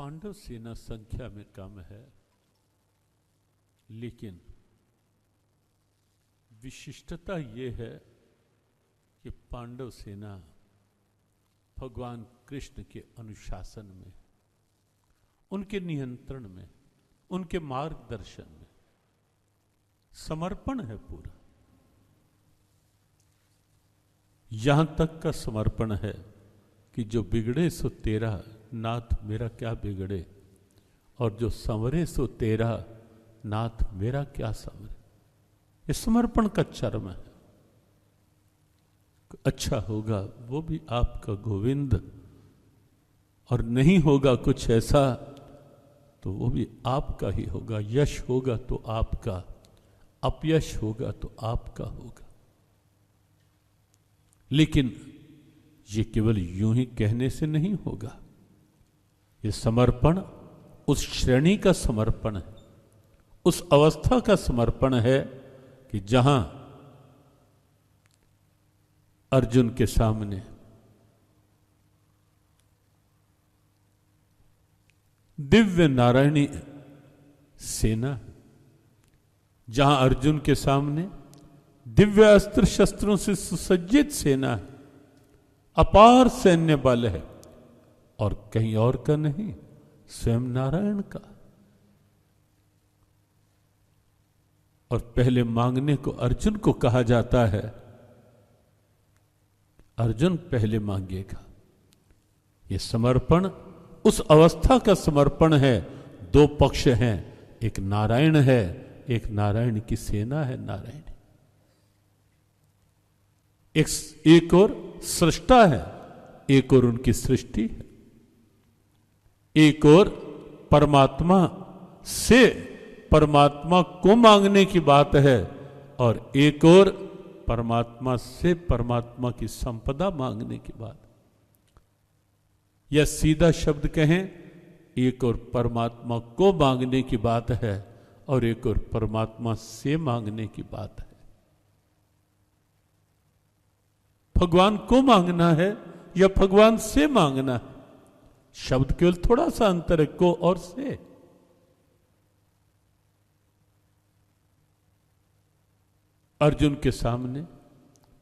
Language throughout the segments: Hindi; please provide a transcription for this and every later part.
पांडव सेना संख्या में कम है, लेकिन विशिष्टता ये है कि पांडव सेना भगवान कृष्ण के अनुशासन में, उनके नियंत्रण में, उनके मार्गदर्शन में समर्पण है पूरा। यहां तक का समर्पण है कि जो बिगड़े सो तेरा नाथ मेरा क्या बिगड़े, और जो संवरे सो तेरा नाथ मेरा क्या संवरे। ये समर्पण का चरम है। अच्छा होगा वो भी आपका गोविंद, और नहीं होगा कुछ ऐसा तो वो भी आपका ही होगा। यश होगा तो आपका, अपयश होगा तो आपका होगा। लेकिन ये केवल यूं ही कहने से नहीं होगा। ये समर्पण उस श्रेणी का समर्पण है, उस अवस्था का समर्पण है कि जहां अर्जुन के सामने दिव्य नारायणी सेना, जहां अर्जुन के सामने दिव्य अस्त्र शस्त्रों से सुसज्जित सेना है, अपार सैन्य बल है, और कहीं और का नहीं, स्वयं नारायण का। और पहले मांगने को अर्जुन को कहा जाता है, अर्जुन पहले मांगेगा। ये समर्पण उस अवस्था का समर्पण है। दो पक्ष हैं, एक नारायण है, एक नारायण की सेना है नारायण, एक और सृष्टा है, एक और उनकी सृष्टि है, एक और परमात्मा से परमात्मा को मांगने की बात है, और एक और परमात्मा से परमात्मा की संपदा मांगने की बात। या सीधा शब्द कहें, एक और परमात्मा को मांगने की बात है और एक और परमात्मा से मांगने की बात है। भगवान को मांगना है या भगवान से मांगना है, शब्द केवल थोड़ा सा अंतर है, को और से। अर्जुन के सामने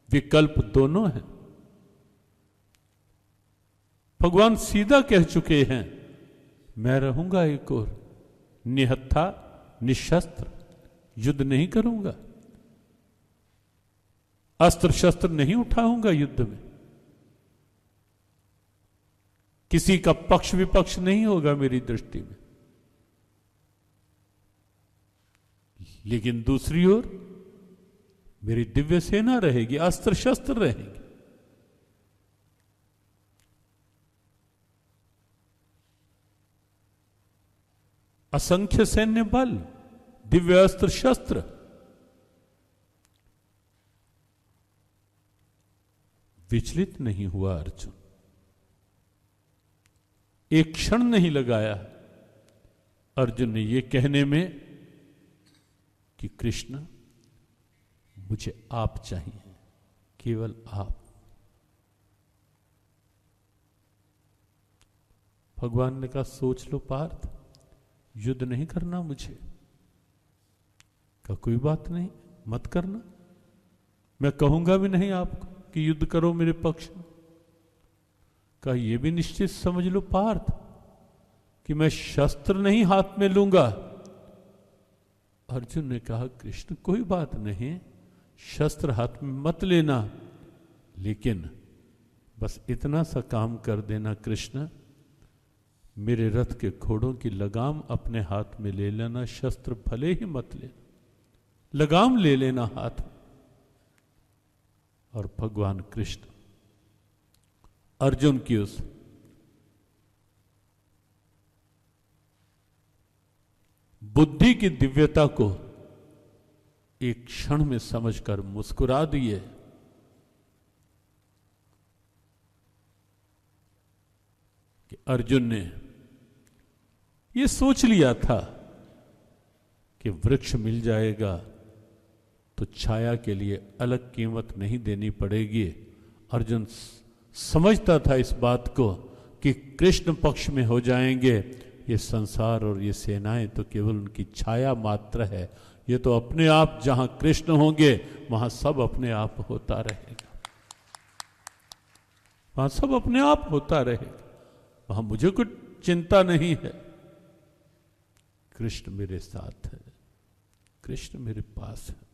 विकल्प दोनों हैं। भगवान सीधा कह चुके हैं, मैं रहूंगा एक और निहत्था निशस्त्र, युद्ध नहीं करूंगा, अस्त्र शस्त्र नहीं उठाऊंगा युद्ध में, किसी का पक्ष विपक्ष नहीं होगा मेरी दृष्टि में। लेकिन दूसरी ओर मेरी दिव्य सेना रहेगी, अस्त्र शस्त्र रहेंगे। असंख्य सैन्य बल, दिव्य अस्त्र शस्त्र। विचलित नहीं हुआ अर्जुन, एक क्षण नहीं लगाया अर्जुन ने ये कहने में कि कृष्ण मुझे आप चाहिए, केवल आप। भगवान ने कहा, सोच लो पार्थ, युद्ध नहीं करना मुझे। कहा कोई बात नहीं, मत करना, मैं कहूंगा भी नहीं आपको कि युद्ध करो मेरे पक्ष में। कहा यह भी निश्चित समझ लो पार्थ कि मैं शस्त्र नहीं हाथ में लूंगा। अर्जुन ने कहा, कृष्ण कोई बात नहीं, शस्त्र हाथ में मत लेना, लेकिन बस इतना सा काम कर देना कृष्ण, मेरे रथ के घोड़ों की लगाम अपने हाथ में ले लेना, शस्त्र भले ही मत लेना, लगाम ले लेना हाथ में। और भगवान कृष्ण अर्जुन की उस बुद्धि की दिव्यता को एक क्षण में समझकर मुस्कुरा दिए। कि अर्जुन ने ये सोच लिया था कि वृक्ष मिल जाएगा तो छाया के लिए अलग कीमत नहीं देनी पड़ेगी। अर्जुन समझता था इस बात को कि कृष्ण पक्ष में हो जाएंगे ये संसार और ये सेनाएं तो केवल उनकी छाया मात्र है। ये तो अपने आप जहां कृष्ण होंगे वहां सब अपने आप होता रहेगा, वहां सब अपने आप होता रहेगा, वहां मुझे कुछ चिंता नहीं है। कृष्ण मेरे साथ है, कृष्ण मेरे पास है।